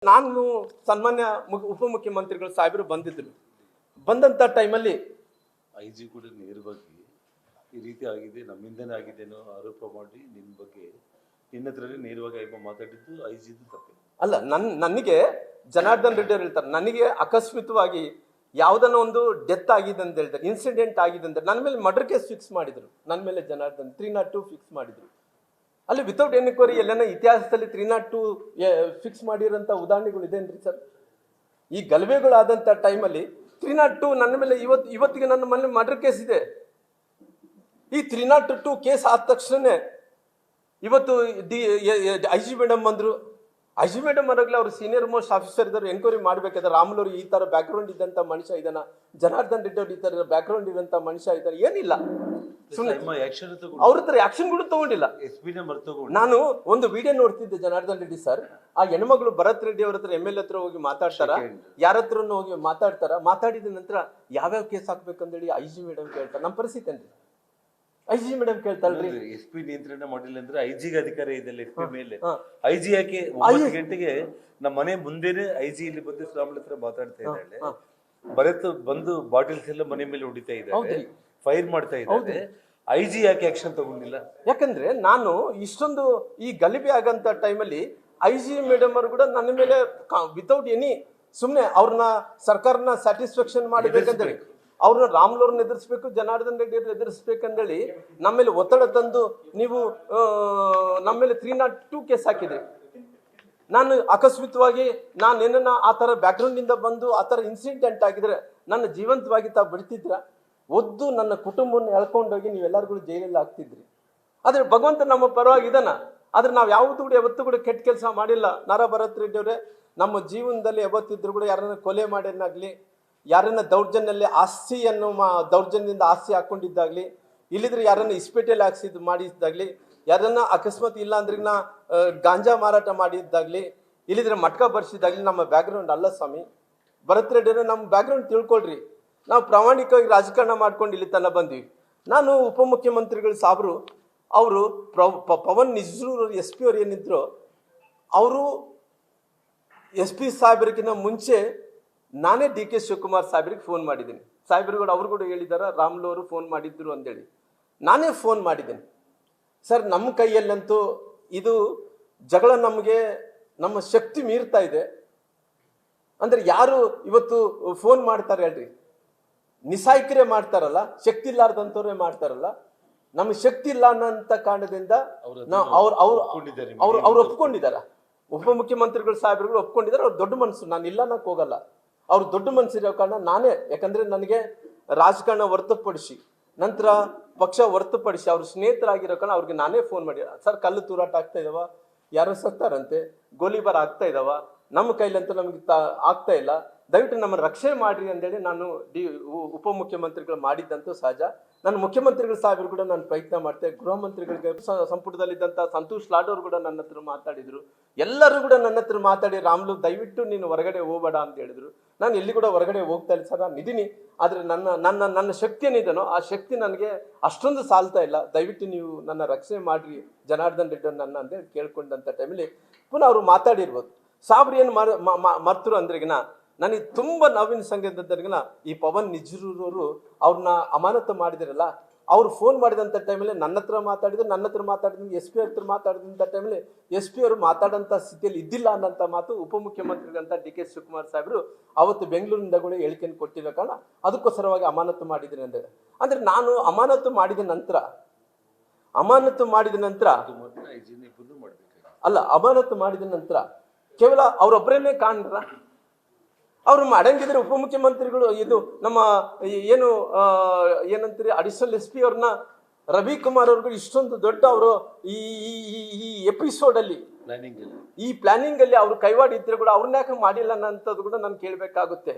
ನಾನು ಸನ್ಮಾನ್ಯ ಉಪಮುಖ್ಯಮಂತ್ರಿಗಳು ಸಾಹೇಬರು ಬಂದಿದ್ರು. ಬಂದಂತ ಟೈಮಲ್ಲಿ ಐಜಿ ಕೂಡ ನೇರವಾಗಿ ಈ ರೀತಿ ಆಗಿದೆ, ನಮ್ಮಿಂದನೇ ಆಗಿದೆನೋ ಆರೋಪ ಮಾಡಿ ನಿನ್ನ ಬಗ್ಗೆ ನಿನ್ನ ಹತ್ರನೇ ನೇರವಾಗಿ ಮಾತಾಡಿದ್ದು ಐಜಿದು ತಪ್ಪೆ ಅಲ್ಲ. ನನಗೆ ಜನಾರ್ದನ್ ರೆಡ್ಡಿ ಅವರು ಹೇಳ್ತಾರೆ, ನನಗೆ ಅಕಸ್ಮಿತವಾಗಿ ಯಾವುದನ್ನ ಒಂದು ಡೆತ್ ಆಗಿದೆ ಅಂತ ಹೇಳ್ತಾರೆ, ಇನ್ಸಿಡೆಂಟ್ ಆಗಿದೆ ಅಂತ ನನ್ನ ಮೇಲೆ ಮರ್ಡರ್ ಕೇಸ್ ಫಿಕ್ಸ್ ಮಾಡಿದ್ರು. ನನ್ನ ಮೇಲೆ ಜನಾರ್ದನ್ 302 ಫಿಕ್ಸ್ ಮಾಡಿದ್ರು. ಅಲ್ಲಿ ವಿತೌಟ್ ಎನ್ಕ್ವೈರಿ ಎಲ್ಲನ ಇತಿಹಾಸದಲ್ಲಿ 302 ಫಿಕ್ಸ್ ಮಾಡಿರೋಂಥ ಉದಾಹರಣೆಗಳು ಇದೇನ್ರಿ ಸರ್? ಈ ಗಲಭೆಗಳಾದಂಥ ಟೈಮಲ್ಲಿ 302 ನನ್ನ ಮೇಲೆ ಇವತ್ತಿಗೆ ನನ್ನ ಮನೆ ಮರ್ಡರ್ ಕೇಸ್ ಇದೆ. ಈ 302 ಕೇಸ್ ಆದ ತಕ್ಷಣ ಇವತ್ತು ಐ ಜಿ ಮೇಡಮ್ ಬಂದರು. ಐ ಜಿ ಮೇಡಮ್ ಬರೋಗ್ಲಿ ಅವ್ರು ಸೀನಿಯರ್ ಮೋಸ್ಟ್ ಆಫೀಸರ್ ಇದ್ದಾರೆ, ಎನ್ಕ್ವೈರಿ ಮಾಡಬೇಕಾದ್ರೆ ರಾಮುಲವ್ರು ಈ ಥರ ಬ್ಯಾಕ್ಗ್ರೌಂಡ್ ಇದ್ದಂಥ ಮನುಷ್ಯ ಇದ್ದಾನ, ಜನಾರ್ದನ್ ರೆಡ್ಡಿ ಅವ್ರು ಈ ಥರ ಬ್ಯಾಕ್ಗ್ರೌಂಡ್ ಇರೋಂಥ ಮನುಷ್ಯ ಇದ್ದಾರೆ, ಏನಿಲ್ಲ. ಅವ್ರ ಹತ್ರ ಆಕ್ಷನ್ ಕೂಡ ತಗೊಂಡಿಲ್ಲ. ನಾನು ಒಂದು ವಿಡಿಯೋ ನೋಡ್ತಿದ್ದೆ ಜನಾರ್ದನ್ ರೆಡ್ಡಿ ಸರ್, ಆ ಹೆಣ್ಮಗಳು ಭರತ್ ರೆಡ್ಡಿ ಅವ್ರ ಹತ್ರ MLA ಹತ್ರ ಹೋಗಿ ಮಾತಾಡ್ತಾರ, ಯಾರ ಹತ್ರ ಹೋಗಿ ಮಾತಾಡ್ತಾರ. ಮಾತಾಡಿದ ನಂತರ ಯಾವ್ಯಾವ ಕೇಸ್ ಹಾಕ್ಬೇಕಂದೇಳಿ ಐ ಜಿ ಮೇಡಮ್ ಕೇಳ್ತಾರೆ. ನಮ್ಮ ಪರಿಸ್ಥಿತಿ ಏನ್ರಿ? ಐ ಜಿ ಮೇಡಮ್ ಕೇಳ್ತಾಳ್ರಿ, SP ನಿಯಂತ್ರಣ ಮಾಡಿಲ್ಲ ಅಂದ್ರೆ ಐಜಿಗೆ ಅಧಿಕಾರ ಇದೆ SP ಮೇಲೆ. ಐಜಿ ಯಾಕೆ 9 ಗಂಟೆಗೆ ನಮ್ಮ ಮನೆ ಮುಂದೆನೆ ಐಜಿ ಇಲ್ಲಿ ಬಂದು ಶ್ರಾಮಳ ಹತ್ರ ಮಾತಾಡ್ತಾ ಇದ್ದಾಳೆ, ಭರತ್ ಬಂದು ಬಾಟಲ್ಸ್ ಎಲ್ಲ ಮನೆ ಮೇಲೆ ಹೊಡಿತಾ ಇದ್ದಾರೆ, ಫೈರ್ ಮಾಡ್ತಾ ಇದ್ದಾರೆ. ಐಜಿ ಯಾಕೆ ಆಕ್ಷನ್ ತಗೊಂಡಿಲ್ಲ? ಯಾಕಂದ್ರೆ ನಾನು ಇಷ್ಟೊಂದು ಈ ಗಲಭೆ ಆಗಂತ ಟೈಮಲ್ಲಿ ಐ ಜಿ ಮೇಡಮ್ ಅವರು ಕೂಡ ನನ್ನ ಮೇಲೆ ವಿತೌಟ್ ಎನಿ ಸುಮ್ಮನೆ ಅವ್ರನ್ನ ಸರ್ಕಾರನ ಸ್ಯಾಟಿಸ್ಫ್ಯಾಕ್ಷನ್ ಮಾಡಬೇಕಂತೇಳಿ ಅವ್ರನ್ನ ರಾಮ್ಲವ್ರನ್ನ ಎದುರಿಸ್ಬೇಕು, ಜನಾರ್ದನ್ ರೆಡ್ಡಿ ಅವ್ರನ್ನ ಎದುರಿಸ್ಬೇಕಂದೇಳಿ ನಮ್ಮ ಮೇಲೆ ಒತ್ತಡ ತಂದು ನೀವು ನಮ್ಮ ಮೇಲೆ 302 ಕೇಸ್ ಹಾಕಿದ್ರಿ. ನಾನು ಅಕಸ್ಮಿತವಾಗಿ ನಾನೇನ ಆ ಥರ ಬ್ಯಾಕ್ಗ್ರೌಂಡಿಂದ ಬಂದು ಆ ಥರ ಇನ್ಸಿಡೆಂಟ್ ಆಗಿದ್ರೆ ನನ್ನ ಜೀವಂತವಾಗಿ ತಾವು ಬಿಡ್ತಿದ್ರ? ಒದ್ದು ನನ್ನ ಕುಟುಂಬವನ್ನು ಎಳ್ಕೊಂಡೋಗಿ ನೀವೆಲ್ಲರಿಗೂ ಜೈಲಲ್ಲಿ ಹಾಕ್ತಿದ್ರಿ. ಆದರೆ ಭಗವಂತ ನಮ್ಮ ಪರವಾಗಿದ್ದಾನ. ಆದ್ರೆ ನಾವು ಯಾವತ್ತೂ ಕೂಡ ಕೆಟ್ಟ ಕೆಲಸ ಮಾಡಿಲ್ಲ. ನಾರಾ ಭರತ್ ರೆಡ್ಡಿ ಅವರೇ, ನಮ್ಮ ಜೀವನದಲ್ಲಿ ಯಾವತ್ತಿದ್ರು ಕೂಡ ಯಾರನ್ನ ಕೊಲೆ ಮಾಡೋನ್ನಾಗ್ಲಿ, ಯಾರನ್ನ ದೌರ್ಜನ್ಯದಲ್ಲಿ ಆಸ್ತಿಯನ್ನು ದೌರ್ಜನ್ಯದಿಂದ ಆಸ್ತಿ ಹಾಕೊಂಡಿದ್ದಾಗ್ಲಿ, ಇಲ್ಲಿದ್ರೆ ಯಾರನ್ನ ಇಸ್ಪೇಟೆಯಲ್ಲಿ ಮಾಡಿದ್ದಾಗ್ಲಿ, ಯಾರನ್ನ ಅಕಸ್ಮಾತ್ ಇಲ್ಲ ಅಂದ್ರೆ ಗಾಂಜಾ ಮಾರಾಟ ಮಾಡಿದ್ದಾಗ್ಲಿ, ಇಲ್ಲಿದ್ರೆ ಮಟ್ಕ ಬರ್ಸಿದ್ದಾಗ್ಲಿ ನಮ್ಮ ಬ್ಯಾಕ್ಗ್ರೌಂಡ್ ಅಲ್ಲ ಸ್ವಾಮಿ. ಭರತ್ ರೆಡ್ಡಿ ಅವರೇ, ನಮ್ಮ ಬ್ಯಾಕ್ಗ್ರೌಂಡ್ ತಿಳ್ಕೊಳ್ರಿ. ನಾವು ಪ್ರಾಮಾಣಿಕವಾಗಿ ರಾಜಕಾರಣ ಮಾಡ್ಕೊಂಡು ಇಲ್ಲಿ ತನಕ ಬಂದ್ವಿ. ನಾನು ಉಪಮುಖ್ಯಮಂತ್ರಿಗಳು ಸಾಬ್ರು ಅವರು ಪವನ್ ನಿಜ್ರೂರ್ SP ಅವ್ರು ಏನಿದ್ರು, ಅವರು SP ಸಾಹೇಬ್ರಿಗಿಂತ ಮುಂಚೆ ನಾನೇ DK ಶಿವಕುಮಾರ್ ಸಾಹೇಬ್ರಿಗೆ ಫೋನ್ ಮಾಡಿದ್ದೀನಿ. ಸಾಹೇಬ್ರುಗಳು ಅವರು ಕೂಡ ಹೇಳಿದಾರ, ರಾಮ್ಲು ಅವರು ಫೋನ್ ಮಾಡಿದ್ರು ಅಂತೇಳಿ. ನಾನೇ ಫೋನ್ ಮಾಡಿದ್ದೀನಿ. ಸರ್, ನಮ್ಮ ಕೈಯಲ್ಲಂತೂ ಇದು ಜಗಳ ನಮಗೆ ನಮ್ಮ ಶಕ್ತಿ ಮೀರ್ತಾ ಇದೆ. ಅಂದ್ರೆ ಯಾರು ಇವತ್ತು ಫೋನ್ ಮಾಡ್ತಾರೆ ಹೇಳ್ರಿ? ನಿಸಾಯ್ಕರೇ ಮಾಡ್ತಾರಲ್ಲ, ಶಕ್ತಿ ಇಲ್ಲಾರ್ದಂಥವ್ರೇ ಮಾಡ್ತಾರಲ್ಲ. ನಮ್ಗೆ ಶಕ್ತಿ ಇಲ್ಲ ಅನ್ನೋಂಥ ಕಾರಣದಿಂದ ಅವ್ರು ಒಪ್ಕೊಂಡಿದಾರ. ಉಪಮುಖ್ಯಮಂತ್ರಿಗಳು ಸಾಹೇಬ್ರುಗಳು ಒಪ್ಕೊಂಡಿದ್ದಾರೆ. ಅವ್ರು ದೊಡ್ಡ ಮನಸ್ಸು, ನಾನು ಇಲ್ಲ ಅನ್ನಕ್ಕೆ ಹೋಗಲ್ಲ. ಅವ್ರು ದೊಡ್ಡ ಮನಸ್ಸಿರೋ ಕಾರಣ ನಾನೇ, ಯಾಕಂದ್ರೆ ನನಗೆ ರಾಜಕಾರಣ ಹೊರತುಪಡಿಸಿ ನಂತರ ಪಕ್ಷ ಹೊರತುಪಡಿಸಿ ಅವ್ರ ಸ್ನೇಹಿತರಾಗಿರೋ ಕಾರಣ ಅವ್ರಿಗೆ ನಾನೇ ಫೋನ್ ಮಾಡಿ, ಸರ್ ಕಲ್ಲು ತೂರಾಟ ಆಗ್ತಾ ಇದಾವ, ಯಾರೋ ಸತ್ತಾರಂತೆ, ಗೋಲಿಬಾರ್ ಆಗ್ತಾ ಇದಾವ, ನಮ್ಮ ಕೈಲಂತೂ ನಮ್ಗೆ ಆಗ್ತಾ ಇಲ್ಲ, ದಯವಿಟ್ಟು ನಮ್ಮನ್ನು ರಕ್ಷಣೆ ಮಾಡ್ರಿ ಅಂತೇಳಿ ನಾನು ಉಪಮುಖ್ಯಮಂತ್ರಿಗಳು ಮಾಡಿದ್ದಂತೂ ಸಹಜ. ನಾನು ಮುಖ್ಯಮಂತ್ರಿಗಳ ಸಾಹೇಬರು ಕೂಡ ನಾನು ಪ್ರಯತ್ನ ಮಾಡ್ತೇನೆ. ಗೃಹ ಮಂತ್ರಿಗಳಿಗೆ ಸಂಪುಟದಲ್ಲಿದ್ದಂಥ ಸಂತೋಷ್ ಲಾಡೋರು ಕೂಡ ನನ್ನ ಹತ್ರ ಮಾತಾಡಿದ್ರು. ಎಲ್ಲರೂ ಕೂಡ ನನ್ನ ಹತ್ರ ಮಾತಾಡಿ, ರಾಮ್ಲು ದಯವಿಟ್ಟು ನೀನು ಹೊರಗಡೆ ಹೋಗಬೇಡ ಅಂತ ಹೇಳಿದ್ರು. ನಾನು ಎಲ್ಲಿ ಕೂಡ ಹೊರಗಡೆ ಹೋಗ್ತಾ ಇಲ್ಲ ಸರ್, ನಾನು ಇದೀನಿ. ಆದರೆ ನನ್ನ ಶಕ್ತಿ ಏನಿದನೋ ಆ ಶಕ್ತಿ ನನಗೆ ಅಷ್ಟೊಂದು ಸಾಲ್ತಾ ಇಲ್ಲ. ದಯವಿಟ್ಟು ನೀವು ನನ್ನ ರಕ್ಷಣೆ ಮಾಡ್ರಿ ಜನಾರ್ದನ್ ರೆಡ್ಡಿ ನನ್ನ ಅಂತೇಳಿ ಕೇಳ್ಕೊಂಡಂಥ ಟೈಮಲ್ಲಿ ಪುನಃ ಅವರು ಮಾತಾಡಿರ್ಬೋದು. ಸಾಬ್ರು ಏನು ಮರ್ತರು ಅಂದ್ರೆಗಿನ ನನಗೆ ತುಂಬ ನೋವಿನ ಸಂಗತಿನ ಈ ಪವನ್ ನಿಜ್ರೂರವರು ಅವ್ರನ್ನ ಅಮಾನತು ಮಾಡಿದಿರಲ್ಲ, ಅವ್ರು ಫೋನ್ ಮಾಡಿದಂಥ ಟೈಮಲ್ಲಿ ನನ್ನ ಹತ್ರ ಮಾತಾಡಿದ್ರು. SP ಹತ್ರ ಮಾತಾಡಿದಂಥ ಟೈಮಲ್ಲಿ SP ಅವರು ಮಾತಾಡೋಂಥ ಸ್ಥಿತಿಯಲ್ಲಿ ಇದ್ದಿಲ್ಲ ಅನ್ನೋಂಥ ಮಾತು ಉಪಮುಖ್ಯಮಂತ್ರಿಗಳಂತ DK ಶಿವಕುಮಾರ್ ಸಾಹೇಬರು ಅವತ್ತು ಬೆಂಗಳೂರಿನಿಂದ ಕೂಡ ಹೇಳಿಕೆಯನ್ನು ಕೊಟ್ಟಿರೋ ಕಾರಣ ಅದಕ್ಕೋಸ್ಕರವಾಗಿ ಅಮಾನತು ಮಾಡಿದ್ದೀನಿ ಅಂದ್ರೆ ನಾನು ಅಮಾನತು ಮಾಡಿದ ನಂತರ ಅಮಾನತು ಮಾಡಿದ ನಂತರ ಕೇವಲ ಅವರೊಬ್ಬರನ್ನೇ ಕಾಣ್ರ? ಅವ್ರು ಮಾಡಂಗಿದ್ರೆ ಉಪಮುಖ್ಯಮಂತ್ರಿಗಳು ಇದು ನಮ್ಮ ಏನಂತೀರಿ ಅಡಿಷನಲ್ SP ಅವ್ರನ್ನ ರವಿಕುಮಾರ್ ಅವ್ರಿಗೂ ಇಷ್ಟೊಂದು ದೊಡ್ಡ ಅವರು ಈ ಎಪಿಸೋಡ್ ಅಲ್ಲಿ ಈ ಪ್ಲಾನಿಂಗ್ ಅಲ್ಲಿ ಅವ್ರು ಕೈವಾಡ ಇದ್ರೆ ಕೂಡ ಅವ್ರನ್ನ ಯಾಕೆ ಮಾಡಿಲ್ಲ ಅನ್ನೋಂಥದ್ದು ಕೂಡ ನಾನು ಕೇಳಬೇಕಾಗುತ್ತೆ.